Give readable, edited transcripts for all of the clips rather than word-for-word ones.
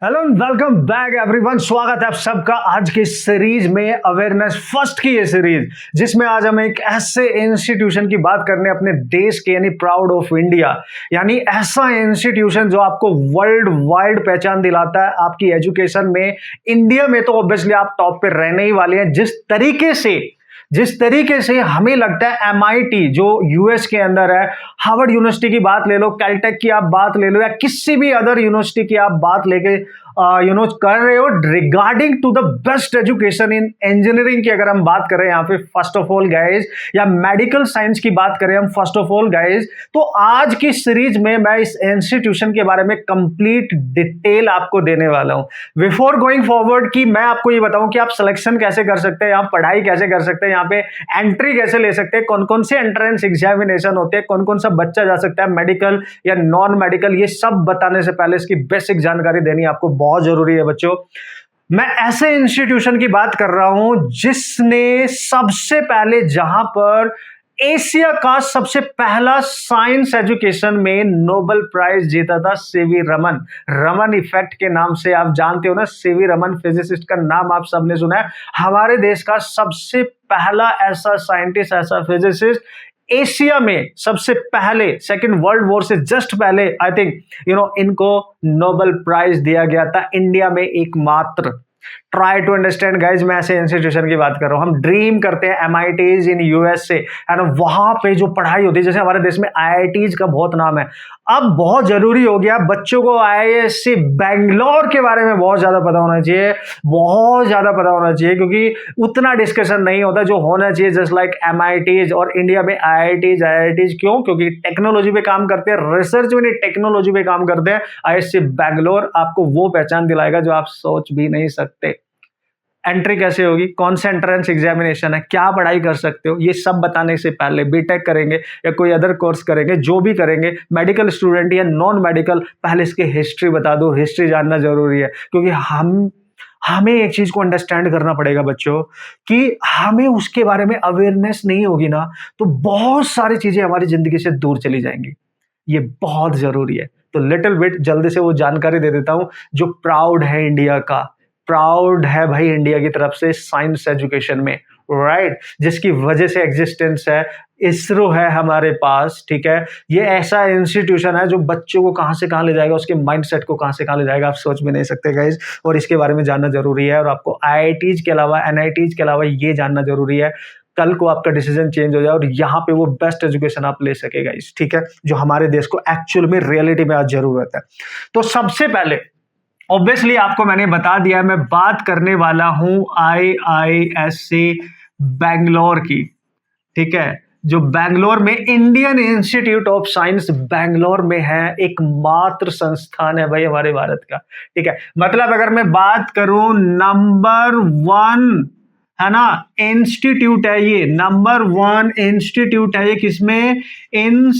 Hello and welcome back everyone. स्वागत है आप सबका आज की सीरीज में, अवेयरनेस फर्स्ट की ये सीरीज, जिसमें आज हम एक ऐसे इंस्टीट्यूशन की बात करने अपने देश के, यानी प्राउड ऑफ इंडिया, यानी ऐसा इंस्टीट्यूशन जो आपको वर्ल्ड वाइड पहचान दिलाता है आपकी एजुकेशन में। इंडिया में तो ऑब्वियसली आप टॉप पे रहने ही वाले हैं। जिस तरीके से हमें लगता है एमआईटी जो यूएस के अंदर है, हार्वर्ड यूनिवर्सिटी की बात ले लो, कैलटेक की आप बात ले लो, या किसी भी अदर यूनिवर्सिटी की आप बात लेके कर रहे हो regarding to the best education in engineering की अगर हम बात करें यहाँ पे फर्स्ट ऑफ ऑल गाइज, या मेडिकल साइंस की बात करें हम फर्स्ट ऑफ ऑल गाइज, तो आज की सीरीज में मैं इस इंस्टीट्यूशन के बारे में कंप्लीट डिटेल आपको देने वाला हूं। बिफोर गोइंग फॉरवर्ड कि मैं आपको ये बताऊं कि आप सिलेक्शन कैसे कर सकते हैं, यहाँ पढ़ाई कैसे कर सकते हैं, यहाँ पे एंट्री कैसे ले सकते हैं, कौन कौन से एंट्रेंस एग्जामिनेशन होते हैं, कौन कौन सा बच्चा जा सकता है मेडिकल या नॉन मेडिकल, ये सब बताने से पहले इसकी बेसिक जानकारी देनी आपको बहुत जरूरी है बच्चों। मैं ऐसे इंस्टीट्यूशन की बात कर रहा हूं जिसने सबसे पहले, जहां पर एशिया का सबसे पहला साइंस एजुकेशन में नोबेल प्राइज जीता था, सीवी रमन। रमन इफेक्ट के नाम से आप जानते हो ना, सीवी रमन फिजिसिस्ट का नाम आप सबने सुना है। हमारे देश का सबसे पहला ऐसा साइंटिस्ट, ऐसा फिजिसिस्ट, एशिया में सबसे पहले, सेकेंड वर्ल्ड वॉर से जस्ट पहले आई थिंक इनको नोबेल प्राइज दिया गया था, इंडिया में एकमात्र। ट्राई टू अंडरस्टैंड गाइज, मैं ऐसे इंस्टीट्यूशन की बात कर रहा हूं। हम ड्रीम करते हैं एमआईटीज इन यूएस से, है ना, वहां पे जो पढ़ाई होती है, जैसे हमारे देश में आईआईटीज का बहुत नाम है। अब बहुत जरूरी हो गया बच्चों को आईआईएससी बैंगलोर के बारे में बहुत ज्यादा पता होना चाहिए, बहुत ज्यादा पता होना चाहिए, क्योंकि उतना डिस्कशन नहीं होता जो होना चाहिए। जस्ट लाइक एमआईटीज और इंडिया में आईआईटीज क्यों? क्योंकि टेक्नोलॉजी पे काम करते हैं, रिसर्च में नहीं टेक्नोलॉजी पे काम करते हैं। आईआईएससी बैंगलोर आपको वो पहचान दिलाएगा जो आप सोच भी नहीं सकते। एंट्री कैसे होगी, कौन सा एंट्रेंस एग्जामिनेशन है, क्या पढ़ाई कर सकते हो, ये सब बताने से पहले, बीटेक करेंगे या कोई अदर कोर्स करेंगे, जो भी करेंगे, मेडिकल स्टूडेंट या नॉन मेडिकल, पहले इसकी हिस्ट्री बता दो। हिस्ट्री जानना जरूरी है, क्योंकि हमें एक चीज को अंडरस्टैंड करना पड़ेगा बच्चों, कि हमें उसके बारे में अवेयरनेस नहीं होगी ना, तो बहुत सारी चीजें हमारी जिंदगी से दूर चली जाएंगी। ये बहुत जरूरी है। तो लिटिल बिट जल्दी से वो जानकारी दे देता हूं जो प्राउड है इंडिया का। प्राउड है भाई इंडिया की तरफ से साइंस एजुकेशन में, राइट, जिसकी वजह से एग्जिस्टेंस है। इसरो है हमारे पास, ठीक है। ये ऐसा इंस्टीट्यूशन है जो बच्चों को कहां से कहां ले जाएगा, उसके माइंडसेट को कहां से कहां ले जाएगा, आप सोच भी नहीं सकते गाइज। और इसके बारे में जानना जरूरी है, और आपको आईआईटीज के अलावा, एनआईटीज के अलावा ये जानना जरूरी है, कल को आपका डिसीजन चेंज हो जाए और यहाँ पे वो बेस्ट एजुकेशन आप ले सकेगा इस, ठीक है, जो हमारे देश को एक्चुअल में रियलिटी में आज जरूरत है। तो सबसे पहले ऑब्वियसली आपको मैंने बता दिया, मैं बात करने वाला हूं आईआईएससी बैंगलोर की, ठीक है, जो बैंगलोर में Indian institute of science Bangalore में है, एकमात्र संस्थान है भाई हमारे भारत का, ठीक है। मतलब अगर मैं बात करूं, नंबर 1 है ना इंस्टीट्यूट है ये, नंबर 1 इंस्टीट्यूट है ये, किसमें? In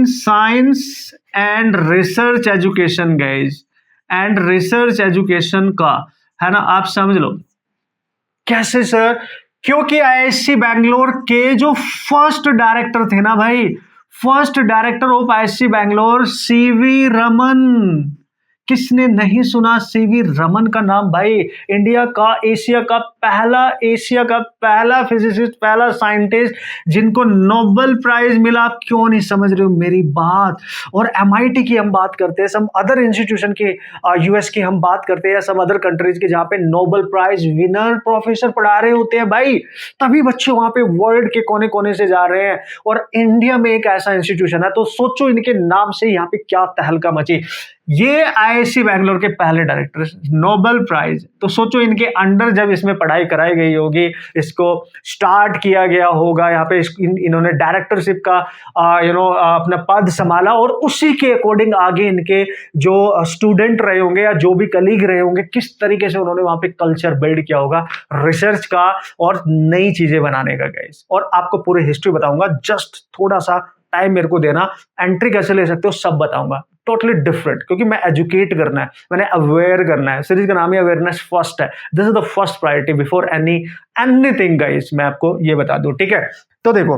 science and research education guys, and research education का, है ना, आप समझ लो। कैसे सर? क्योंकि आईआईएससी बैंगलोर के जो फर्स्ट डायरेक्टर थे ना भाई, first director of IISc Bangalore CV Raman. किसने नहीं सुना सीवी रमन का नाम भाई? इंडिया का, एशिया का पहला फिजिसिस्ट, पहला साइंटिस्ट जिनको नोबेल प्राइज मिला। आप क्यों नहीं समझ रहे हो मेरी बात? और एमआईटी की हम बात करते हैं, सम अदर इंस्टीट्यूशन की, यूएस की हम बात करते हैं, सम अदर कंट्रीज की, जहां पे नोबेल प्राइज विनर प्रोफेसर पढ़ा रहे होते हैं भाई, तभी बच्चे वहां पे वर्ल्ड के कोने कोने से जा रहे हैं। और इंडिया में एक ऐसा इंस्टीट्यूशन है, तो सोचो इनके नाम से यहाँ पे क्या तहलका मची। ये आईआईएससी बैंगलोर के पहले डायरेक्टर, नोबेल प्राइज, तो सोचो इनके अंडर जब इसमें पढ़ाई कराई गई होगी, इसको स्टार्ट किया गया होगा, यहाँ पे इन्होंने डायरेक्टरशिप का अपना पद संभाला, और उसी के अकॉर्डिंग आगे इनके जो स्टूडेंट रहे होंगे या जो भी कलीग रहे होंगे, किस तरीके से उन्होंने वहां पे कल्चर बिल्ड किया होगा रिसर्च का और नई चीजें बनाने का गाइस। और आपको पूरी हिस्ट्री बताऊंगा, जस्ट थोड़ा सा टाइम मेरे को देना, एंट्री कैसे ले सकते हो सब बताऊंगा, टोटली डिफरेंट, क्योंकि मैं एजुकेट करना है, मैंने अवेयर करना है। सीरीज का नाम ही अवेयरनेस फर्स्ट है। This is the first priority before anything guys, मैं आपको ये बता दूं, ठीक है। तो देखो,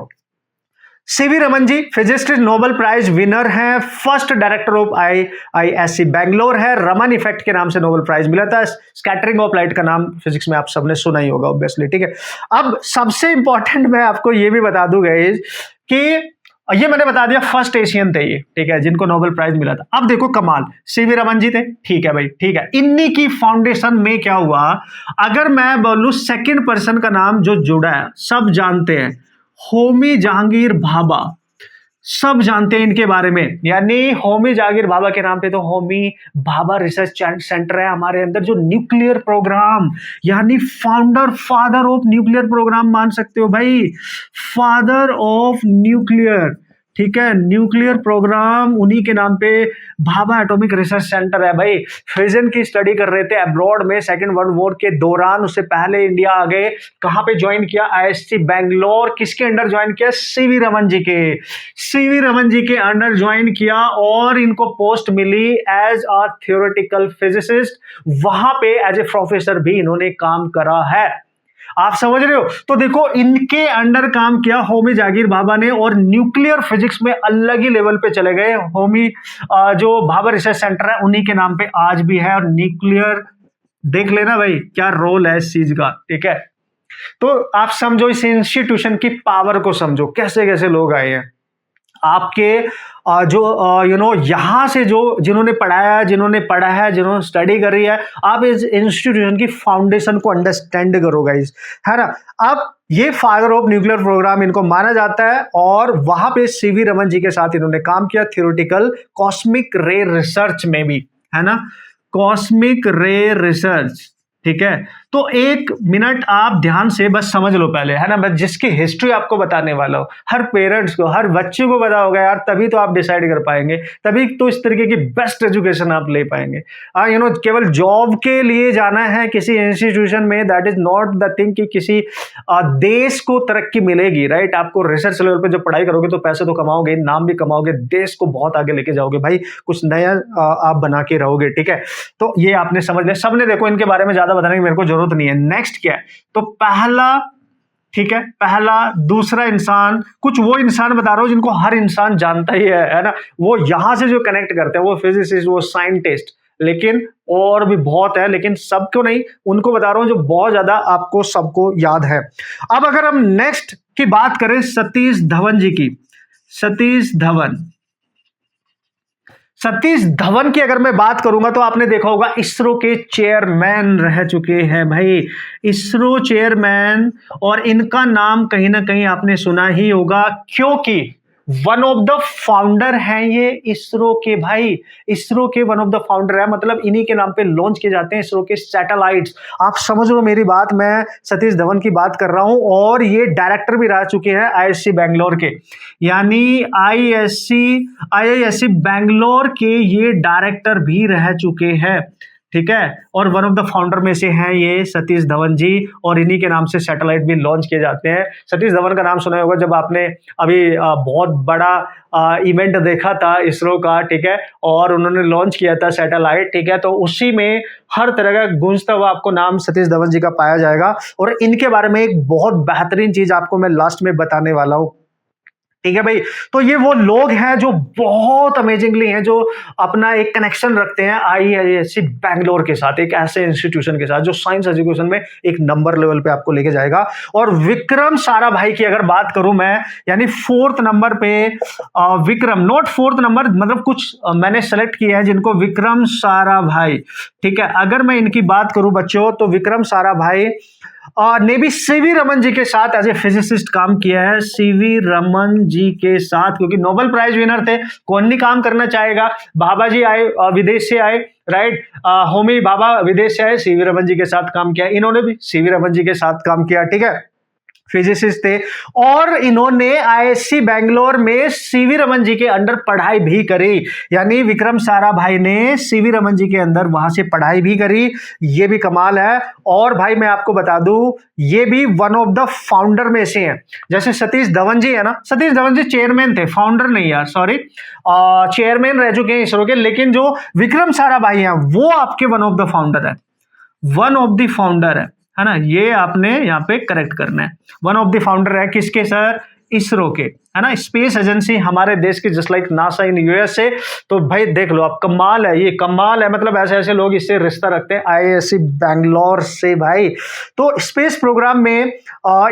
CV Raman ji physics Nobel prize winner हैं, first director of IISc Bangalore है, रमन इफेक्ट के नाम से नोबेल प्राइज मिला था। स्कैटरिंग ऑफ लाइट का नाम फिजिक्स में आप सबने सुना ही होगा ऑब्वियसली, ठीक है। अब सबसे इंपॉर्टेंट मैं आपको ये भी बता दूं गाइस कि ये मैंने बता दिया फर्स्ट एशियन थे ये, ठीक है, जिनको नोबेल प्राइज मिला था। अब देखो कमाल, सीवी रमन जी थे, ठीक है भाई, ठीक है। इन्हीं की फाउंडेशन में क्या हुआ, अगर मैं बोलूं सेकंड पर्सन का नाम जो जुड़ा है, सब जानते हैं, होमी जहांगीर भाभा, सब जानते हैं इनके बारे में। यानी होमी जहांगीर भाभा के नाम पे तो होमी भाभा रिसर्च सेंटर है हमारे अंदर, जो न्यूक्लियर प्रोग्राम, यानी founder, father of nuclear program मान सकते हो भाई, फादर ऑफ न्यूक्लियर, ठीक है, न्यूक्लियर प्रोग्राम उन्हीं के नाम पे भाभा एटॉमिक रिसर्च सेंटर है भाई। फिजन की स्टडी कर रहे थे अब्रॉड में सेकेंड वर्ल्ड वॉर के दौरान, उससे पहले इंडिया आ गए। कहां पे ज्वाइन किया, आईआईएससी बैंगलोर। किसके अंडर ज्वाइन किया, सीवी रमन जी के, सीवी रमन जी के अंडर ज्वाइन किया, और इनको पोस्ट मिली एज अ थ्योरेटिकल फिजिसिस्ट। वहां पे एज ए प्रोफेसर भी इन्होंने काम करा है, आप समझ रहे हो। तो देखो इनके अंडर काम किया होमी जहांगीर भाभा ने, और न्यूक्लियर फिजिक्स में अलग ही लेवल पे चले गए। होमी जो भाभा रिसर्च सेंटर है उन्हीं के नाम पे आज भी है, और न्यूक्लियर देख लेना भाई क्या रोल है इस चीज का, ठीक है। तो आप समझो इस इंस्टीट्यूशन की पावर को, समझो कैसे कैसे लोग आए हैं आपके जो यहां से, जो जिन्होंने पढ़ाया, जिन्होंने पढ़ा है, जिन्होंने स्टडी करी है। आप इस इंस्टीट्यूशन की फाउंडेशन को अंडरस्टैंड करो गाइस, है ना। अब ये फादर ऑफ न्यूक्लियर प्रोग्राम इनको माना जाता है, और वहां पे सीवी रमन जी के साथ इन्होंने काम किया थियोरेटिकल कॉस्मिक रे रिसर्च में भी, है ना, कॉस्मिक रे रिसर्च, ठीक है। तो एक मिनट आप ध्यान से बस समझ लो पहले, है ना, मैं जिसकी हिस्ट्री आपको बताने वाला हूं, हर पेरेंट्स को, हर बच्चे को पता होगा यार, तभी तो आप डिसाइड कर पाएंगे, तभी तो इस तरीके की बेस्ट एजुकेशन आप ले पाएंगे। केवल जॉब के लिए जाना है किसी इंस्टीट्यूशन में, that is not the thing कि किसी देश को तरक्की मिलेगी, राइट। आपको रिसर्च लेवल पे जब पढ़ाई करोगे तो पैसे तो कमाओगे, नाम भी कमाओगे, देश को बहुत आगे लेके जाओगे भाई, कुछ नया आप बना के रहोगे, ठीक है। तो ये आपने समझ लिया, सबने देखो इनके बारे में ज्यादा बताने की मेरे को जरूरत नहीं है। नेक्स्ट क्या है, तो पहला, ठीक है, पहला दूसरा इंसान, कुछ वो इंसान बता रहा हूं जिनको हर इंसान जानता ही है ना, वो यहां से जो कनेक्ट करते हैं, वो फिजिसिस्ट, वो साइंटिस्ट, लेकिन और भी बहुत है, लेकिन सबको नहीं, उनको बता रहा हूं जो बहुत ज्यादा आपको सबको याद है। अब अगर हम नेक्स्ट की बात करें सतीश धवन जी की, सतीश धवन, सतीश धवन की अगर मैं बात करूंगा तो आपने देखा होगा इसरो के चेयरमैन रह चुके हैं भाई, इसरो चेयरमैन। और इनका नाम कहीं ना कहीं आपने सुना ही होगा, क्योंकि वन ऑफ द फाउंडर हैं ये इसरो के भाई, इसरो के वन ऑफ द फाउंडर है, मतलब इन्हीं के नाम पे लॉन्च किए जाते हैं इसरो के सैटेलाइट्स। आप समझ लो मेरी बात, मैं सतीश धवन की बात कर रहा हूं, और ये डायरेक्टर भी रह चुके हैं आईआईएससी बैंगलोर के, यानी आईआईएससी बैंगलोर के ये डायरेक्टर भी रह चुके हैं, ठीक है। और वन ऑफ द फाउंडर में से हैं ये सतीश धवन जी, और इन्हीं के नाम से सैटेलाइट भी लॉन्च किए जाते हैं। सतीश धवन का नाम सुना होगा जब आपने अभी बहुत बड़ा इवेंट देखा था इसरो का, ठीक है, और उन्होंने लॉन्च किया था सैटेलाइट, ठीक है, तो उसी में हर तरह का गूंजता हुआ आपको नाम सतीश धवन जी का पाया जाएगा। और इनके बारे में एक बहुत बेहतरीन चीज आपको मैं लास्ट में बताने वाला हूं, ठीक है भाई। तो ये वो लोग हैं जो बहुत अमेजिंगली हैं, जो अपना एक कनेक्शन रखते हैं आईआईएससी बैंगलोर के साथ, एक ऐसे इंस्टीट्यूशन के साथ जो साइंस एजुकेशन में एक नंबर लेवल पे आपको लेके जाएगा। और विक्रम साराभाई की अगर बात करूं मैं, यानी 4th नंबर पे विक्रम, नॉट 4th नंबर, मतलब कुछ मैंने सेलेक्ट किया है जिनको विक्रम साराभाई, ठीक है। अगर मैं इनकी बात करूं बच्चों, तो विक्रम साराभाई ने भी सीवी रमन जी के साथ एज ए फिजिसिस्ट काम किया है, सीवी रमन जी के साथ, क्योंकि नोबेल प्राइज विनर थे, कौन नहीं काम करना चाहेगा। बाबा जी आए विदेश से आए, राइट, होमी भाभा विदेश से आए, सीवी रमन जी के साथ काम किया, इन्होंने भी सीवी रमन जी के साथ काम किया, ठीक है, फिजिसिस्ट थे। और इन्होंने आईआईएससी बैंगलोर में सीवी रमन जी के अंडर पढ़ाई भी करी, यानी विक्रम साराभाई ने सीवी रमन जी के अंदर वहां से पढ़ाई भी करी, ये भी कमाल है। और भाई मैं आपको बता दूं, ये भी वन ऑफ द फाउंडर में से हैं। जैसे सतीश धवन जी है ना, सतीश धवन जी चेयरमैन थे, फाउंडर नहीं यार, सॉरी, चेयरमैन रह चुके हैं इसरो के, लेकिन जो विक्रम साराभाई हैं वो आपके वन ऑफ द फाउंडर है, वन ऑफ द फाउंडर है ना, ये आपने यहाँ पे करेक्ट करना है। वन ऑफ द फाउंडर है किसके सर, इसरो के, है ना, स्पेस एजेंसी हमारे देश की, just like NASA in USA. तो भाई देख लो आप, कमाल है, ये कमाल है, मतलब ऐसे ऐसे लोग इससे रिश्ता रखते हैं आईआईएससी बैंगलोर से भाई। तो स्पेस प्रोग्राम में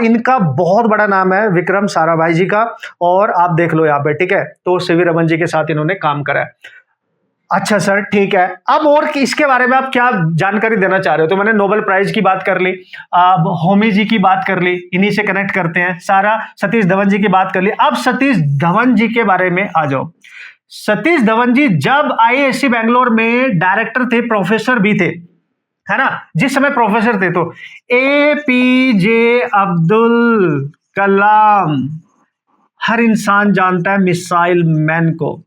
इनका बहुत बड़ा नाम है, विक्रम साराभाई जी का, और आप देख लो यहाँ पे, ठीक है। तो सीवी रमन जी के साथ इन्होंने काम करा है। अच्छा सर, ठीक है। अब और इसके बारे में आप क्या जानकारी देना चाह रहे हो? तो मैंने नोबेल प्राइज की बात कर ली, अब होमी जी की बात कर ली, इन्हीं से कनेक्ट करते हैं सारा। सतीश धवन जी की बात कर ली, अब सतीश धवन जी के बारे में आ जाओ। सतीश धवन जी जब आईआईएससी बैंगलोर में डायरेक्टर थे, प्रोफेसर भी थे, है ना, जिस समय प्रोफेसर थे, तो एपीजे अब्दुल कलाम, हर इंसान जानता है मिसाइल मैन को,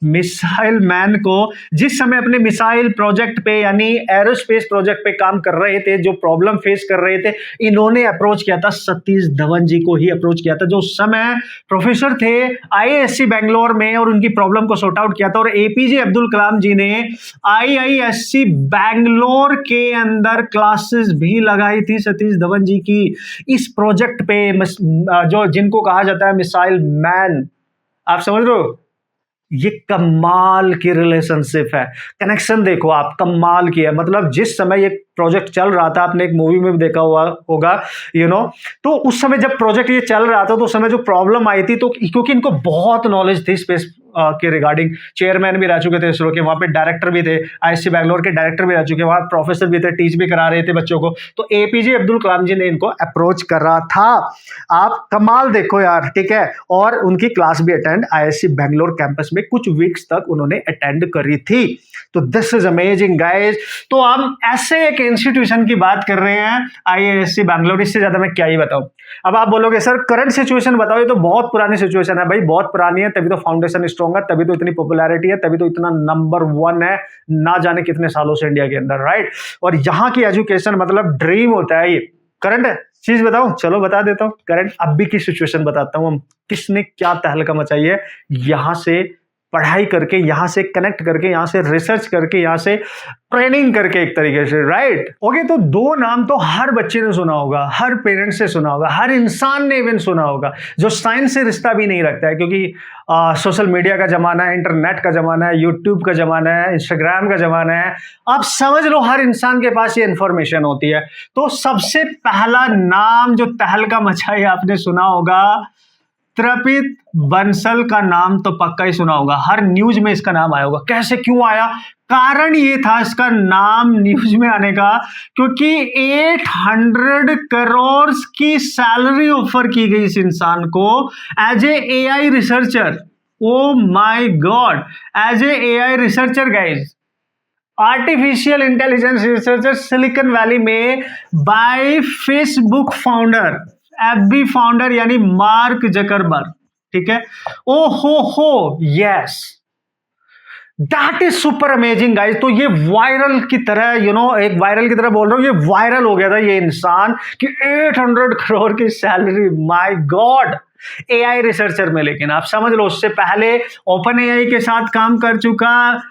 मिसाइल मैन को, जिस समय अपने मिसाइल प्रोजेक्ट पे यानी एरोस्पेस प्रोजेक्ट पे काम कर रहे थे, जो प्रॉब्लम फेस कर रहे थे, इन्होंने अप्रोच किया था, सतीश धवन जी को ही अप्रोच किया था, जो उस समय प्रोफेसर थे आईआईएससी बैंगलोर में, और उनकी प्रॉब्लम को सॉर्ट आउट किया था। और एपीजे अब्दुल कलाम जी ने आईआईएससी बैंगलोर के अंदर क्लासेस भी लगाई थी सतीश धवन जी की, इस प्रोजेक्ट पे, जो जिनको कहा जाता है मिसाइल मैन। आप समझ रहे हो? ये कमाल की रिलेशनशिप है, कनेक्शन देखो आप, कमाल की है। मतलब जिस समय ये प्रोजेक्ट चल रहा था, आपने एक मूवी में भी देखा हुआ होगा, तो उस समय जब प्रोजेक्ट ये चल रहा था, तो उस समय जो प्रॉब्लम आई थी, तो क्योंकि इनको बहुत नॉलेज थी स्पेस के रिगार्डिंग, चेयरमैन भी रह चुके थे इसरो के, वहां पे डायरेक्टर भी थे, आईआईएससी बैंगलोर के डायरेक्टर भी रह चुके, वहां प्रोफेसर भी थे, टीच भी करा रहे थे बच्चों को। तो एपीजे अब्दुल कलाम जी ने इनको अप्रोच करा था। आप कमाल देखो यार, ठीक है। और उनकी क्लास भी अटेंड आईआईएससी बैंगलोर कैंपस में कुछ वीक्स तक उन्होंने अटेंड करी थी। तो दिस इज अमेजिंग गाइस। तो हम ऐसे एक इंस्टीट्यूशन की बात कर रहे हैं, आईआईएससी बैंगलोर, इससे ज्यादा मैं क्या ही बताऊं। अब आप बोलोगे सर करंट सिचुएशन बताओ, ये तो बहुत पुरानी सिचुएशन है। भाई बहुत पुरानी है, तभी तो फाउंडेशन स्ट्रॉन्ग है, तभी तो इतनी पॉपुलैरिटी है, तभी तो इतना नंबर 1 है, ना जाने कितने सालों से इंडिया के अंदर, राइट। और यहाँ की एजुकेशन मतलब ड्रीम होता है। ये करंट चीज बताऊं, चलो बता देता हूं। करंट अभी की सिचुएशन बताता हूं, हम किसने क्या तहलका मचाई है, यहां से पढ़ाई करके, यहां से कनेक्ट करके, यहां से रिसर्च करके, यहां से ट्रेनिंग करके, एक तरीके से, राइट। ओके, तो 2 नाम तो हर बच्चे ने सुना होगा, हर पेरेंट्स से सुना होगा, हर इंसान ने इवन सुना होगा, जो साइंस से रिश्ता भी नहीं रखता है, क्योंकि सोशल मीडिया का जमाना है, इंटरनेट का जमाना है, यूट्यूब का जमाना है, इंस्टाग्राम का जमाना है। आप समझ लो हर इंसान के पास ये इंफॉर्मेशन होती है। तो सबसे पहला नाम जो तहलका मचाई आपने सुना होगा, तृपित बंसल का नाम तो पक्का ही सुना होगा, हर न्यूज में इसका नाम आया होगा। कैसे, क्यों आया? कारण ये था इसका नाम न्यूज में आने का, क्योंकि 800 करोड़ की सैलरी ऑफर की गई इस इंसान को as a AI researcher. Oh my god, as a AI researcher guys, artificial intelligence researcher Silicon Valley में, by Facebook founder, FB founder यानी मार्क जकरबर्ग, ठीक है। ओ हो, yes, that is super amazing guys. तो ये वायरल की तरह, एक वायरल की तरह बोल रहा हूं, ये वायरल हो गया था ये इंसान कि 800 करोड़ की salary, my God, AI researcher में। लेकिन आप समझ लो, उससे पहले ओपन एआई के साथ काम कर चुका,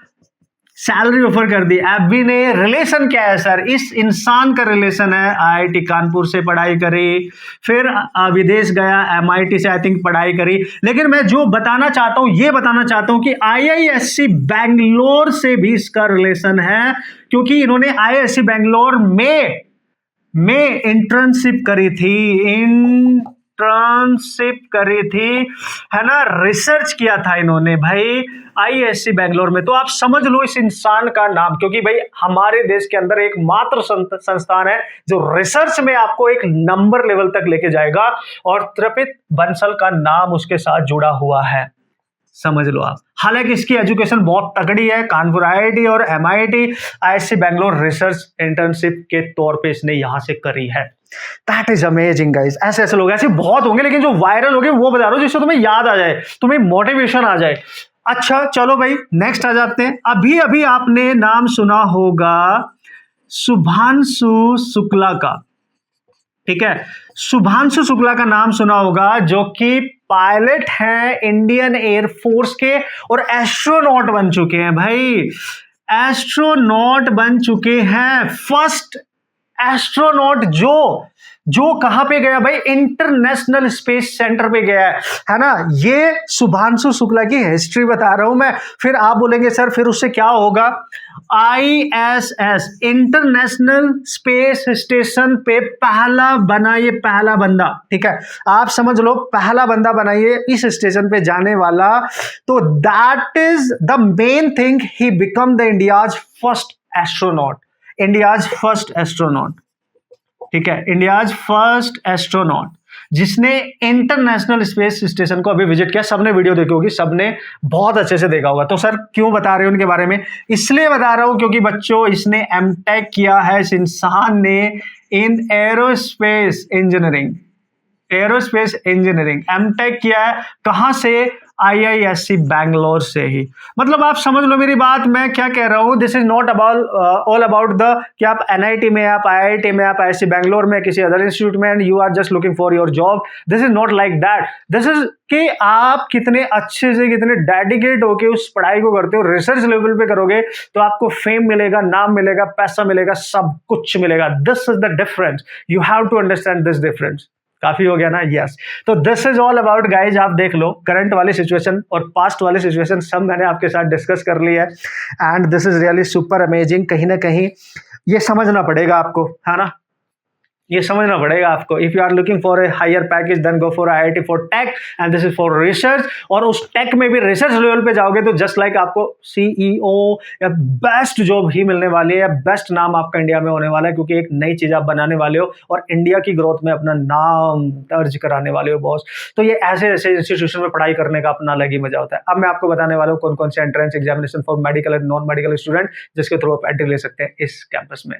सैलरी ऑफर कर दी। एफबी ने, रिलेशन क्या है सर, इस इंसान का रिलेशन है आईआईटी कानपुर से पढ़ाई करी, फिर विदेश गया, एमआईटी से आई थिंक पढ़ाई करी। लेकिन मैं जो बताना चाहता हूं, ये बताना चाहता हूं कि आईआईएससी बैंगलोर से भी इसका रिलेशन है, क्योंकि इन्होंने आईआईएससी बैंगलोर में इंटर्नशिप करी थी, है ना, रिसर्च किया था इन्होंने भाई आईआईएससी बैंगलोर में। तो आप समझ लो इस इंसान का नाम, क्योंकि भाई हमारे देश के अंदर एक मात्र संस्थान है जो रिसर्च में आपको एक नंबर लेवल तक लेके जाएगा, और तृपित बंसल का नाम उसके साथ जुड़ा हुआ है, समझ लो आप। हालांकि इसकी एजुकेशन बहुत तगड़ी है, कानपुर आईआईटी और MIT IISc Bangalore research internship के तौर पे इसने यहां से करी है। That is amazing guys. ऐसे ऐसे लोग, ऐसे बहुत होंगे, लेकिन जो वायरल हो गए वो बता रहा हूं, जिससे तुम्हें याद आ जाए, तुम्हें मोटिवेशन आ जाए। अच्छा चलो भाई, नेक्स्ट आ जाते हैं। अभी अभी आपने नाम सुना होगा शुभांशु शुक्ला का, ठीक है। शुभांशु शुक्ला का नाम सुना होगा, जो कि पायलट हैं इंडियन एयरफोर्स के, और एस्ट्रोनॉट बन चुके हैं भाई, एस्ट्रोनॉट बन चुके हैं। फर्स्ट एस्ट्रोनॉट जो जो कहां पे गया भाई, इंटरनेशनल स्पेस सेंटर पे गया है ना। ये शुभांशु शुक्ला की हिस्ट्री बता रहा हूं मैं। फिर आप बोलेंगे सर फिर उससे क्या होगा, ISS इंटरनेशनल स्पेस स्टेशन पे पहला बना ये पहला बंदा, ठीक है, आप समझ लो पहला बंदा बना ये इस स्टेशन पे जाने वाला। तो that is the main thing, he become the India's first astronaut, India's first astronaut, ठीक है, इंडियाज फर्स्ट एस्ट्रोनॉट जिसने इंटरनेशनल स्पेस स्टेशन को अभी विजिट किया। सबने वीडियो देखी होगी, सबने बहुत अच्छे से देखा होगा। तो सर क्यों बता रहे हो उनके बारे में, इसलिए बता रहा हूं क्योंकि बच्चों इसने एमटेक किया है इस इंसान ने in aerospace engineering, aerospace engineering MTech किया है। कहां से, IISc बैंगलोर से ही। मतलब आप समझ लो मेरी बात, मैं क्या कह रहा हूं, this is not about all about the कि आप NIT में, आप IIT में, आप IISc बैंगलोर में, किसी अदर इंस्टीट्यूट में, and you are just looking for your job. This is not like that. This is कि आप कितने अच्छे से, कितने डेडिकेट होके उस पढ़ाई को करते हो, रिसर्च लेवल पे करोगे तो आपको फेम मिलेगा, नाम मिलेगा, पैसा मिलेगा, सब कुछ मिलेगा। This is the difference, you have to understand this difference. काफी हो गया ना, यस। तो this is all about guys, आप देख लो करंट वाली सिचुएशन और पास्ट वाली सिचुएशन सब मैंने आपके साथ डिस्कस कर ली है, and this is really super amazing. कहीं ना कहीं ये समझना पड़ेगा आपको, है ना, ये समझना पड़ेगा आपको। If you are looking for a higher package then go for IIT for tech, and this is for research. और उस टेक में भी रिसर्च लेवल पे जाओगे तो जस्ट लाइक आपको CEO या बेस्ट जॉब ही मिलने वाली है, या बेस्ट नाम आपका इंडिया में होने वाला है, क्योंकि एक नई चीज आप बनाने वाले हो और इंडिया की ग्रोथ में अपना नाम दर्ज कराने वाले हो बॉस। तो ये ऐसे ऐसे इंस्टीट्यूशन में पढ़ाई करने का अपना अलग ही मजा होता है। अब मैं आपको बताने वाला हूँ कौन कौन से entrance examination for medical and non medical student जिसके थ्रू आप एंट्री ले सकते हैं इस कैंपस में।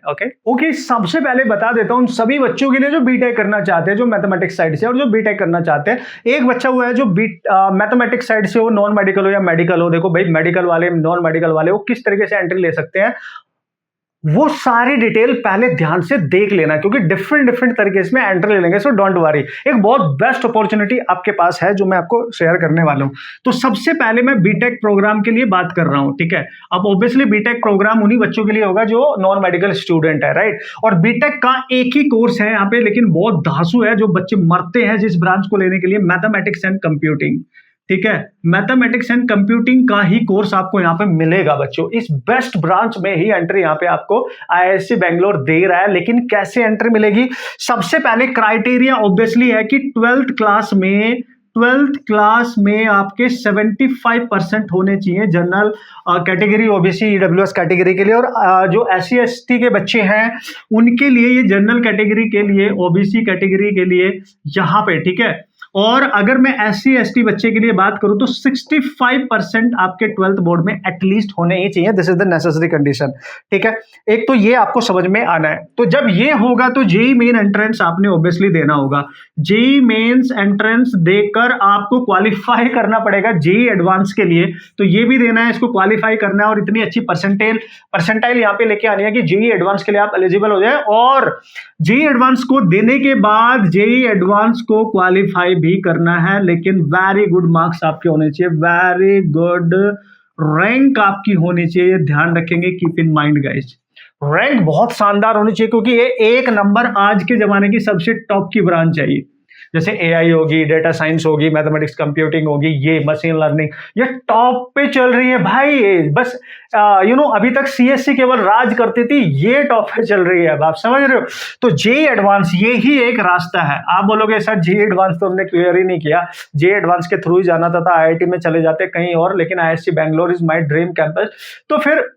ओके, सबसे पहले बता देता हूँ सभी बच्चों के लिए जो बीटेक करना चाहते हैं, जो मैथमेटिक्स साइड से, और जो बीटेक करना चाहते हैं। एक बच्चा हुआ है जो मैथमेटिक्स साइड से हो, नॉन मेडिकल हो या मेडिकल हो। देखो भाई, मेडिकल वाले, नॉन मेडिकल वाले, वो किस तरीके से एंट्री ले सकते हैं वो सारी डिटेल पहले ध्यान से देख लेना, क्योंकि डिफरेंट तरीके से एंट्री ले लेंगे। सो डोंट वरी, एक बहुत बेस्ट अपॉर्चुनिटी आपके पास है जो मैं आपको शेयर करने वाला हूं। तो सबसे पहले मैं बीटेक प्रोग्राम के लिए बात कर रहा हूं, ठीक है। अब ऑब्वियसली बीटेक प्रोग्राम उन्हीं बच्चों के लिए होगा जो नॉन मेडिकल स्टूडेंट है, राइट। और बीटेक का एक ही कोर्स है यहाँ पे, लेकिन बहुत धांसू है, जो बच्चे मरते हैं जिस ब्रांच को लेने के लिए, मैथमेटिक्स एंड कंप्यूटिंग, ठीक है। मैथमेटिक्स एंड कंप्यूटिंग का ही कोर्स आपको यहाँ पे मिलेगा बच्चों। इस बेस्ट ब्रांच में ही एंट्री यहाँ पे आपको IISc बैंगलोर दे रहा है। लेकिन कैसे एंट्री मिलेगी, सबसे पहले क्राइटेरिया ऑब्वियसली है कि 12th क्लास में आपके 75% होने चाहिए general category, OBC EWS category के लिए। और जो SC ST के बच्चे हैं उनके लिए, ये जनरल कैटेगरी के लिए, OBC कैटेगरी के लिए यहाँ पे, ठीक है। और अगर मैं SC ST बच्चे के लिए बात करूं तो 65% आपके 12th बोर्ड में एटलीस्ट होने ही चाहिए। This is the necessary condition, ठीक है। एक तो ये आपको समझ में आना है। तो जब ये होगा तो जेई मेन एंट्रेंस आपने ऑब्वियसली देना होगा। जेई मेंस एंट्रेंस देकर आपको क्वालिफाई करना पड़ेगा जेई एडवांस के लिए। तो ये भी देना है, इसको क्वालिफाई करना है और इतनी अच्छी परसेंटाइल यहाँ पे लेके आनी है कि जेई एडवांस के लिए आप एलिजिबल हो जाए। और जेई एडवांस को देने के बाद जेई एडवांस को क्वालिफाई भी करना है, लेकिन वेरी गुड मार्क्स आपके होने चाहिए, वेरी गुड रैंक आपकी होनी चाहिए। ध्यान रखेंगे, keep in mind guys, rank बहुत शानदार होनी चाहिए, क्योंकि ये एक नंबर आज के जमाने की सबसे टॉप की ब्रांच चाहिए। जैसे AI होगी, डेटा साइंस होगी, मैथमेटिक्स कंप्यूटिंग होगी, ये मशीन लर्निंग, ये टॉप पे चल रही है भाई। बस अभी तक CSC केवल राज करती थी, ये टॉप पे चल रही है, अब आप समझ रहे हो। तो जेई एडवांस ये ही एक रास्ता है। आप बोलोगे सर जेई एडवांस तो हमने क्लियर ही नहीं किया, जेई एडवांस के थ्रू ही जाना था IIT में चले जाते कहीं और, लेकिन IISc Bangalore is my dream campus. तो फिर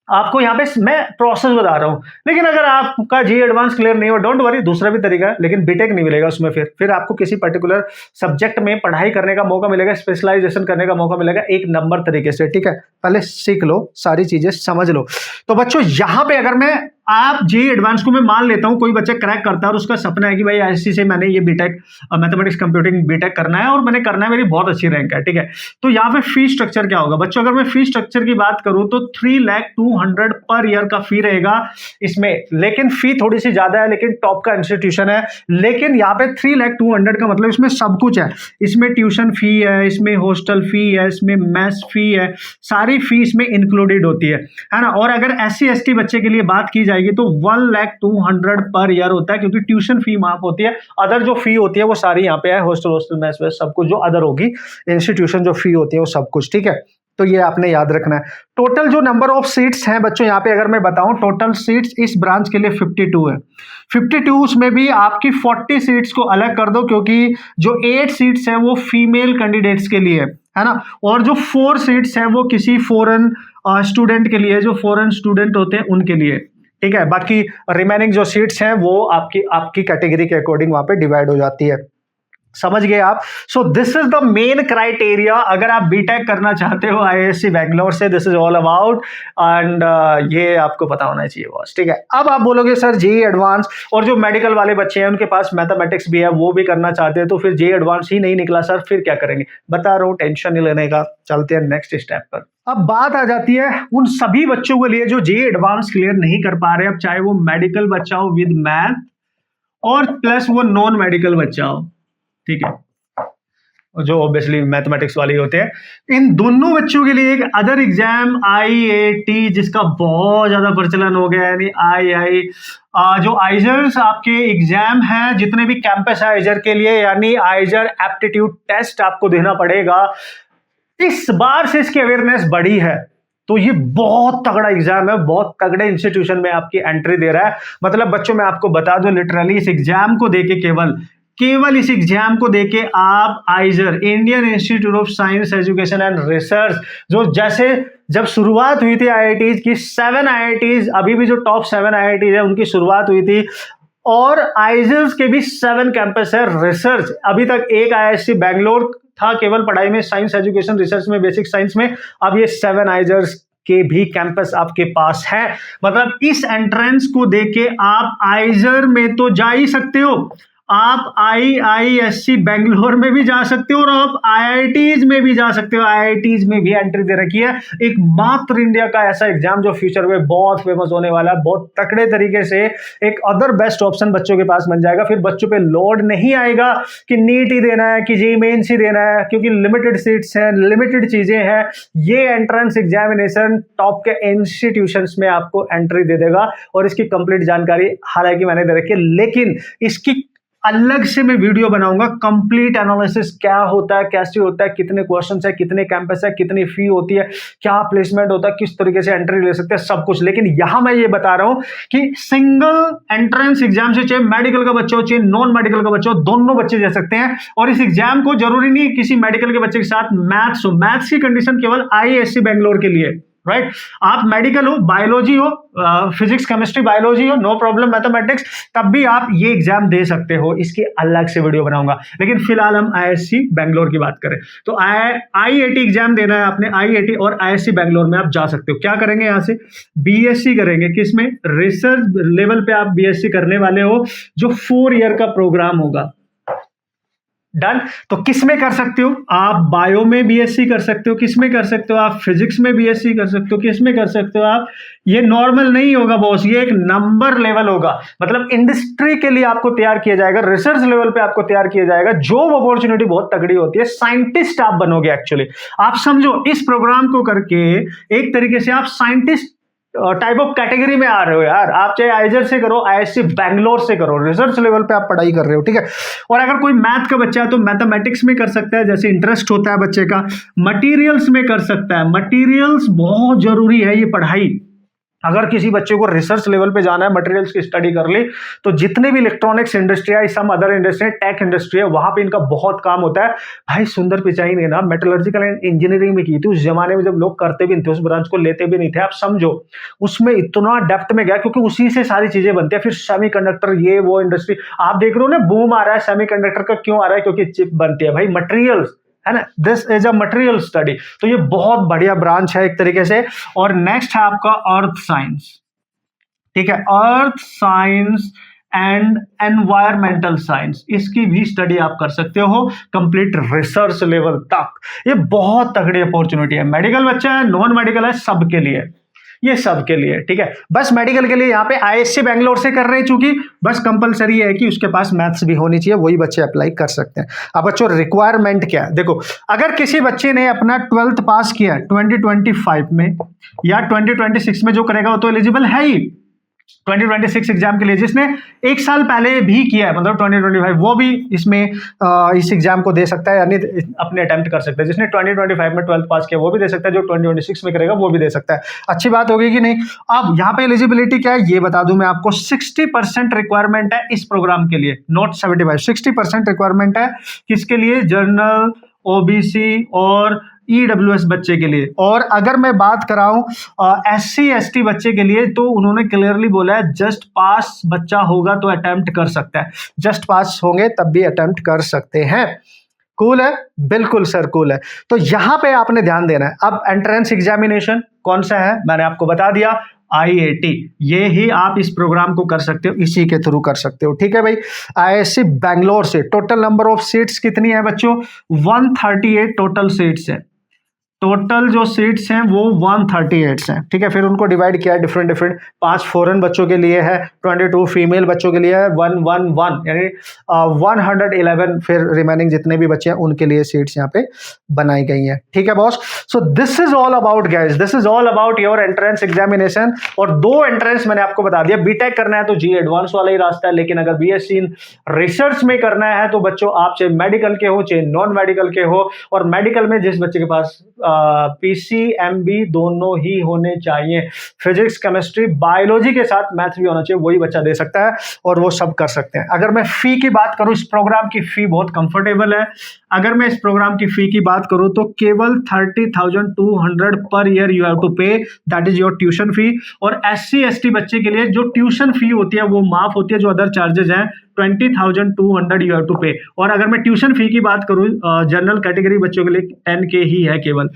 आपको यहाँ पे मैं प्रोसेस बता रहा हूं। लेकिन अगर आपका जेई एडवांस क्लियर नहीं हो, डोंट वरी, दूसरा भी तरीका है, लेकिन बीटेक नहीं मिलेगा उसमें। फिर आपको किसी पर्टिकुलर सब्जेक्ट में पढ़ाई करने का मौका मिलेगा, स्पेशलाइजेशन करने का मौका मिलेगा एक नंबर तरीके से, ठीक है। पहले सीख लो, सारी चीजें समझ लो। तो बच्चों यहाँ पे अगर मैं आप जेई एडवांस को मैं मान लेता हूं कोई बच्चा क्रैक करता है और उसका सपना है कि भाई IISc से मैंने ये बीटेक मैथमेटिक्स कंप्यूटिंग बीटेक करना है और मैंने करना है, मेरी बहुत अच्छी रैंक है, ठीक है। तो यहाँ पे फी स्ट्रक्चर क्या होगा बच्चों, अगर मैं फी स्ट्रक्चर की बात करूं तो 3,02,000 पर ईयर का फी रहेगा इसमें। लेकिन फी थोड़ी सी ज्यादा है, लेकिन टॉप का इंस्टीट्यूशन है। लेकिन यहाँ पे 3,02,000 का मतलब इसमें सब कुछ है। इसमें ट्यूशन फी है, इसमें हॉस्टल फी है, इसमें मेस फी है, सारी फी इसमें इंक्लूडेड होती है ना। और अगर SC ST बच्चे के लिए बात की जाए जाएगी तो 1,02,000 पर ईयर होता है, क्योंकि ट्यूशन फी माफ होती है। अदर जो फी होती है वो सारी यहाँ पे है, हॉस्टल मेस वेस सब कुछ जो अदर होगी, इंस्टीट्यूशन जो फी होती है वो सब कुछ, ठीक है। तो ये आपने याद रखना है। टोटल जो नंबर ऑफ सीट्स हैं बच्चों यहाँ पे अगर मैं बताऊं, टोटल सीट्स इस ब्रांच के लिए 52 है। 52 उसमें भी आपकी 40 सीट्स को अलग कर दो, क्योंकि जो 8 सीट्स हैं वो फीमेल कैंडिडेट्स के लिए है ना, और जो 4 सीट्स हैं वो किसी फॉरेन स्टूडेंट के लिए, जो फॉरेन स्टूडेंट होते हैं उनके लिए, ठीक है। बाकी रिमेनिंग जो सीट्स हैं वो आपकी कैटेगरी के अकॉर्डिंग वहां पे डिवाइड हो जाती है। समझ गए आप। So this is the main criteria अगर आप बीटेक करना चाहते हो आईआईएससी बैंगलोर से, this is all about, and ये आपको पता होना चाहिए बॉस, ठीक है। अब आप बोलोगे सर जेईई एडवांस और जो मेडिकल वाले बच्चे हैं उनके पास मैथमेटिक्स भी है, वो भी करना चाहते हैं, तो फिर जेईई एडवांस ही नहीं निकला सर, फिर क्या करेंगे? बता रहा हूं, टेंशन नहीं लेने का। चलते हैं नेक्स्ट स्टेप पर। अब बात आ जाती है उन सभी बच्चों के लिए जो जेईई एडवांस क्लियर नहीं कर पा रहे, अब चाहे वो मेडिकल बच्चा हो विद मैथ और प्लस वो नॉन मेडिकल बच्चा हो, ठीक है, जो ऑब्वियसली मैथमेटिक्स वाले होते हैं। इन दोनों बच्चों के लिए एक अदर एग्जाम आईएटी, जिसका बहुत ज्यादा प्रचलन हो गया है, यानी जो आइजर्स आपके एग्जाम है, जितने भी कैंपस है आइजर के लिए, यानी आइजर एप्टीट्यूड टेस्ट आपको देना पड़ेगा। इस बार से इसकी अवेयरनेस बढ़ी है, तो ये बहुत तगड़ा एग्जाम है, बहुत तगड़े इंस्टीट्यूशन में आपकी एंट्री दे रहा है। मतलब बच्चों मैं आपको बता दूं, लिटरली इस एग्जाम को देके केवल इस एग्जाम को देके आप आइजर, Indian institute of science education and research, जो जैसे जब शुरुआत हुई थी आईआईटीज की, 7 आईआईटीज, अभी भी जो टॉप 7 आईआईटीज है उनकी शुरुआत हुई थी, और आइजर्स के भी 7 कैंपस है। रिसर्च अभी तक एक आईआईएससी बैंगलोर था केवल पढ़ाई में, साइंस एजुकेशन रिसर्च में, बेसिक साइंस में, अब ये 7 आइजर्स के भी कैंपस आपके पास है। मतलब इस एंट्रेंस को देके आप आइजर में तो जा ही सकते हो, आप आईआईएससी बैंगलोर में भी जा सकते हो और आप आईआईटीज में भी जा सकते हो। आईआईटीज में भी एंट्री दे रखी है, एक मात्र इंडिया का ऐसा एग्जाम जो फ्यूचर में बहुत फेमस होने वाला है, बहुत तकड़े तरीके से एक अदर बेस्ट ऑप्शन बच्चों के पास बन जाएगा। फिर बच्चों पे लोड नहीं आएगा कि नीट ही देना है, कि जेईई मेंस ही देना है, क्योंकि लिमिटेड सीट्स हैं, लिमिटेड चीजें हैं। ये एंट्रेंस एग्जामिनेशन टॉप के इंस्टीट्यूशंस में आपको एंट्री दे देगा, और इसकी कंप्लीट जानकारी हालांकि मैंने दे रखी है, लेकिन इसकी अलग से मैं वीडियो बनाऊंगा, कंप्लीट एनालिसिस क्या होता है, कैसे होता है, कितने क्वेश्चंस है, कितने कैंपस है, कितनी फी होती है, क्या प्लेसमेंट होता है, किस तरीके से एंट्री ले सकते हैं, सब कुछ। लेकिन यहां मैं ये बता रहा हूं कि सिंगल एंट्रेंस एग्जाम से, चाहे मेडिकल का बच्चा हो चाहे नॉन मेडिकल का बच्चा हो, दोनों बच्चे दे सकते हैं। और इस एग्जाम को जरूरी नहीं किसी मेडिकल के बच्चे के साथ मैथ्स हो, मैथ्स की कंडीशन केवल आईआईएससी बैंगलोर के लिए, राइट। आप मेडिकल हो, बायोलॉजी हो, फिजिक्स केमिस्ट्री बायोलॉजी हो, नो प्रॉब्लम, मैथमेटिक्स, तब भी आप ये एग्जाम दे सकते हो। इसकी अलग से वीडियो बनाऊंगा, लेकिन फिलहाल हम आईआईएससी बैंगलोर की बात करें तो आईआईटी एग्जाम देना है आपने, आईआईटी और आईआईएससी बैंगलोर में आप जा सकते हो। क्या करेंगे यहां से? बीएससी करेंगे, किसमें? रिसर्च लेवल पे आप बीएससी करने वाले हो, जो 4 ईयर का प्रोग्राम होगा। डन। तो किस में कर सकते हो आप? बायो में बीएससी कर सकते हो, किस में कर सकते हो आप? फिजिक्स में बीएससी कर सकते हो, किस में कर सकते हो आप? ये नॉर्मल नहीं होगा बॉस, ये एक नंबर लेवल होगा, मतलब इंडस्ट्री के लिए आपको तैयार किया जाएगा, रिसर्च लेवल पे आपको तैयार किया जाएगा। जॉब अपॉर्चुनिटी बहुत तगड़ी होती है, साइंटिस्ट आप बनोगे। एक्चुअली आप समझो, इस प्रोग्राम को करके एक तरीके से आप साइंटिस्ट टाइप ऑफ कैटेगरी में आ रहे हो यार। आप चाहे आइजर से करो, आईआईएससी बैंगलोर से करो, रिसर्च लेवल पे आप पढ़ाई कर रहे हो, ठीक है। और अगर कोई मैथ का बच्चा है तो मैथमेटिक्स में कर सकता है, जैसे इंटरेस्ट होता है बच्चे का। मटेरियल्स में कर सकता है, मटेरियल्स बहुत जरूरी है ये पढ़ाई। अगर किसी बच्चे को रिसर्च लेवल पे जाना है, मटेरियल्स की स्टडी कर ली, तो जितने भी इलेक्ट्रॉनिक्स इंडस्ट्री है, some other industry, tech industry है, वहां पे इनका बहुत काम होता है। भाई सुंदर पिचाई ने ना मेटलर्जिकल इंजीनियरिंग में की थी, उस जमाने में जब लोग करते भी नहीं थे, उस ब्रांच को लेते भी नहीं थे। आप समझो उसमें इतना डेप्थ में गया, क्योंकि उसी से सारी चीजें बनती है। फिर सेमीकंडक्टर, ये वो इंडस्ट्री आप देख रहे हो ना, बूम आ रहा है सेमीकंडक्टर का। क्यों आ रहा है? क्योंकि चिप बनती है भाई, मटेरियल्स है ना। This is a material study. तो ये बहुत बढ़िया ब्रांच है एक तरीके से। और नेक्स्ट है आपका अर्थ साइंस, ठीक है, earth science and environmental science, इसकी भी स्टडी आप कर सकते हो कंप्लीट रिसर्च लेवल तक। ये बहुत तगड़ी अपॉर्चुनिटी है। मेडिकल बच्चा है, नॉन मेडिकल है, सबके लिए, ये सबके लिए, ठीक है। बस मेडिकल के लिए यहाँ पे आईआईएससी बैंगलोर से कर रहे हैं, चूंकि बस कंपलसरी है कि उसके पास मैथ्स भी होनी चाहिए, वही बच्चे अप्लाई कर सकते हैं। अब बच्चों रिक्वायरमेंट क्या है? देखो, अगर किसी बच्चे ने अपना 12th पास किया 2025 में या 2026 में जो करेगा वो तो एलिजिबल है ही। 2026 एग्जाम के लिए, जिसने एक साल पहले भी किया है, मतलब 2025, वो भी इसमें इस एग्जाम को दे सकता है, यानी अपने अटेम्प्ट कर सकता है। जिसने 2025 में 12th पास किया वो भी दे सकता है, जो 2026 में करेगा वो भी दे सकता है। अच्छी बात होगी कि नहीं। अब यहाँ पे एलिजिबिलिटी क्या है ये बता दूं मैं आपको। 60% रिक्वायरमेंट है इस प्रोग्राम के लिए, नॉट 75, 60% रिक्वायरमेंट है किसके लिए, जनरल, ओबीसी और ईडब्ल्यूएस बच्चे के लिए। और अगर मैं बात कराऊं SC ST बच्चे के लिए, तो उन्होंने क्लियरली बोला है जस्ट पास बच्चा होगा तो अटेम्प्ट कर सकता है, जस्ट पास होंगे तब भी अटेम्प्ट कर सकते हैं। कूल है, बिल्कुल सर कूल है। तो यहां पे आपने ध्यान देना है। अब एंट्रेंस एग्जामिनेशन कौन सा है मैंने आपको बता दिया, IIT। ये ही आप इस प्रोग्राम को कर सकते हो, इसी के थ्रू कर सकते हो, ठीक है भाई। IISc बैंगलोर से टोटल नंबर ऑफ सीट्स कितनी है बच्चों, 138 टोटल सीट्स है। टोटल जो सीट्स हैं वो 138 हैं, ठीक है। फिर उनको डिवाइड किया है डिफरेंट 5 फॉरेन बच्चों के लिए है, 22 फीमेल बच्चों के लिए है, 111 यानी 111 फिर रिमेनिंग जितने भी बच्चे हैं उनके लिए सीट्स यहाँ पे बनाई गई हैं, ठीक है boss. So this is all about guys, this is all about your entrance examination. और 2 एंट्रेंस मैंने आपको बता दिया। बीटेक करना है तो जी एडवांस वाला ही रास्ता है, लेकिन अगर BSc इन रिसर्च में करना है तो बच्चों आप चाहे मेडिकल के हो चाहे नॉन मेडिकल के हो, और मेडिकल में जिस बच्चे के पास PCMB दोनों ही होने चाहिए, फिजिक्स केमिस्ट्री बायोलॉजी के साथ मैथ भी होना चाहिए, वही बच्चा दे सकता है और वो सब कर सकते हैं। अगर मैं फी की बात करूं, इस प्रोग्राम की फी बहुत कंफर्टेबल है। अगर मैं इस प्रोग्राम की फी की बात करूं तो केवल 30,200 per year you have to pay, that is your tuition fee. और SC ST बच्चे के लिए जो ट्यूशन फी होती है वो माफ होती है, जो अदर चार्जेस हैं 20,200 यू हैव टू पे। और अगर मैं ट्यूशन फी की बात करूं जनरल कैटेगरी बच्चों के लिए 10K ही है केवल,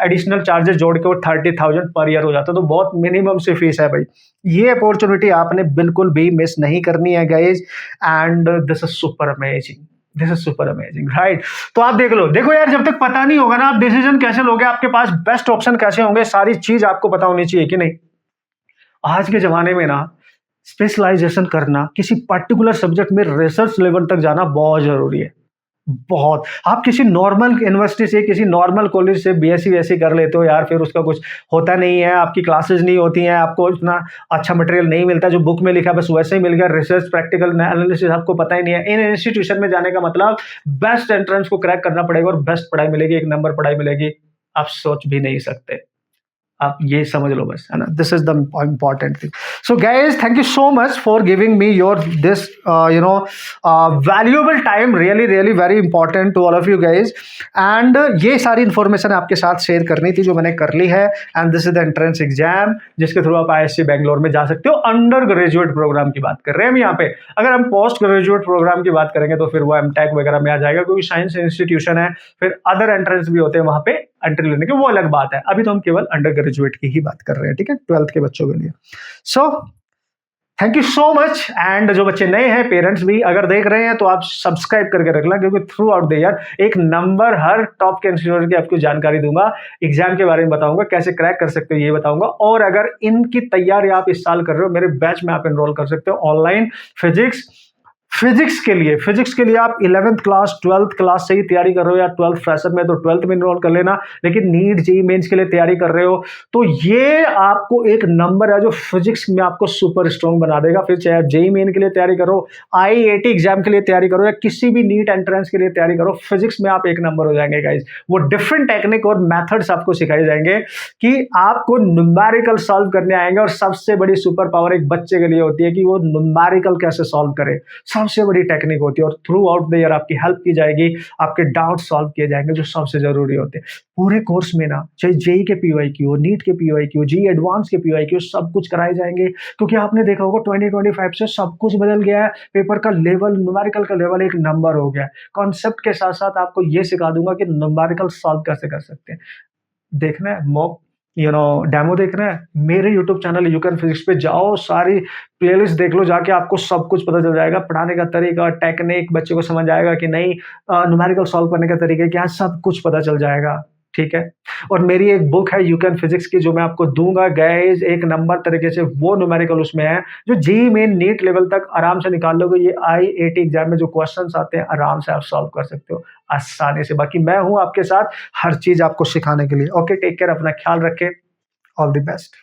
एडिशनल चार्जेस जोड़ के वो 30,000 पर ईयर हो जाता है, तो बहुत मिनिमम से फीस है भाई। ये अपॉर्चुनिटी आपने बिल्कुल भी मिस नहीं करनी है guys, and this is super amazing, this is super amazing, right. तो आप देख लो, देखो यार, जब तक पता नहीं होगा ना आप डिसीजन कैसे लोगे, आपके पास बेस्ट ऑप्शन कैसे होंगे, सारी चीज आपको पता होनी चाहिए कि नहीं। आज के जमाने में ना स्पेशलाइजेशन करना, किसी पर्टिकुलर सब्जेक्ट में रिसर्च लेवल तक जाना बहुत जरूरी है, बहुत। आप किसी नॉर्मल यूनिवर्सिटी से, किसी नॉर्मल कॉलेज से BSc वैसे कर लेते हो यार, फिर उसका कुछ होता नहीं है, आपकी क्लासेस नहीं होती हैं, आपको इतना अच्छा मटेरियल नहीं मिलता, जो बुक में लिखा बस वैसे ही मिल गया, रिसर्च प्रैक्टिकल एनालिसिस आपको पता ही नहीं है। इन इंस्टीट्यूशन में जाने का मतलब बेस्ट एंट्रेंस को क्रैक करना पड़ेगा और बेस्ट पढ़ाई मिलेगी, 1 नंबर पढ़ाई मिलेगी, आप सोच भी नहीं सकते। आप ये समझ लो बस, है ना। This is the important thing. So guys, thank you so much for giving me your this valuable time, really really very important to all of you guys. And ये सारी इंफॉर्मेशन आपके साथ शेयर करनी थी जो मैंने कर ली है। And this is the entrance exam जिसके थ्रू आप IISc बैंगलोर में जा सकते हो। अंडर ग्रेजुएट प्रोग्राम की बात कर रहे हैं हम यहाँ पे। अगर हम पोस्ट ग्रेजुएट प्रोग्राम की बात करेंगे तो फिर वो MTech वगैरह में आ जाएगा, क्योंकि साइंस इंस्टीट्यूशन है, फिर अदर एंट्रेंस भी होते हैं वहां पे एंट्री लेने की, वो अलग बात है। अभी तो हम केवल अंडर ग्रेजुएट की ही बात कर रहे हैं, ठीक है, 12th के बच्चों के लिए। So thank you so much. And जो बच्चे नए हैं, पेरेंट्स भी अगर देख रहे हैं तो आप सब्सक्राइब करके रख लें, क्योंकि थ्रू आउट द ईयर एक नंबर हर टॉप के इंस्टीट्यूट की आपको जानकारी दूंगा, एग्जाम के बारे में बताऊंगा, कैसे क्रैक कर सकते हो ये बताऊंगा। और अगर इनकी तैयारी आप इस साल कर रहे हो, मेरे बैच में आप एनरोल कर सकते हो ऑनलाइन। फिजिक्स के लिए आप 11th क्लास 12th क्लास से ही तैयारी कर रहे हो, या 12th फ्रेशर में तो 12th में एनरोल कर लेना, लेकिन नीट जेईई मेंस के लिए तैयारी कर रहे हो तो ये आपको एक नंबर है जो फिजिक्स में आपको सुपर स्ट्रॉन्ग बना देगा। फिर चाहे आप जेईई मेन के लिए तैयारी करो, IIT एग्जाम के लिए तैयारी करो, या किसी भी नीट एंट्रेंस के लिए तैयारी करो, फिजिक्स में आप एक नंबर हो जाएंगे गाइज। वो डिफरेंट टेक्निक और मेथड्स आपको सिखाए जाएंगे कि आपको न्यूमेरिकल सॉल्व करने आएंगे। और सबसे बड़ी सुपर पावर एक बच्चे के लिए होती है कि वो न्यूमेरिकल कैसे सॉल्व करे, सबसे बड़ी टेक्निक होती है। और थ्रू आउट द ईयर आपकी हेल्प की जाएगी, आपके डाउट सॉल्व किए जाएंगे, जो सबसे जरूरी होते हैं पूरे कोर्स में ना। चाहे जेईई के PYQ हो, नीट के PYQ, जेईई एडवांस के PYQ, सब कुछ कराए जाएंगे। क्योंकि आपने देखा होगा 2025 से सब कुछ बदल गया है, पेपर का लेवल, न्यूमेरिकल का लेवल एक नंबर हो गया है। कॉन्सेप्ट के साथ साथ आपको ये सिखा दूंगा कि न्यूमेरिकल सॉल्व कैसे कर सकते हैं। देखना है मॉक डेमो देखना है, मेरे YouTube channel you can physics पे जाओ, सारी प्लेलिस्ट देख लो जाके, आपको सब कुछ पता चल जाएगा। पढ़ाने का तरीका, टेक्निक, बच्चे को समझ आएगा कि नहीं, न्यूमेरिकल सॉल्व करने का तरीका क्या, सब कुछ पता चल जाएगा, ठीक है। और मेरी एक बुक है यू कैन फिजिक्स की, जो मैं आपको दूंगा गाइस, एक नंबर तरीके से वो न्यूमेरिकल उसमें है जो जेईई मेन नीट लेवल तक आराम से निकाल लोगे। ये IIT एग्जाम में जो क्वेश्चंस आते हैं आराम से आप सॉल्व कर सकते हो आसानी से। बाकी मैं हूं आपके साथ हर चीज आपको सिखाने के लिए। ओके, टेक केयर, अपना ख्याल रखें, ऑल द बेस्ट।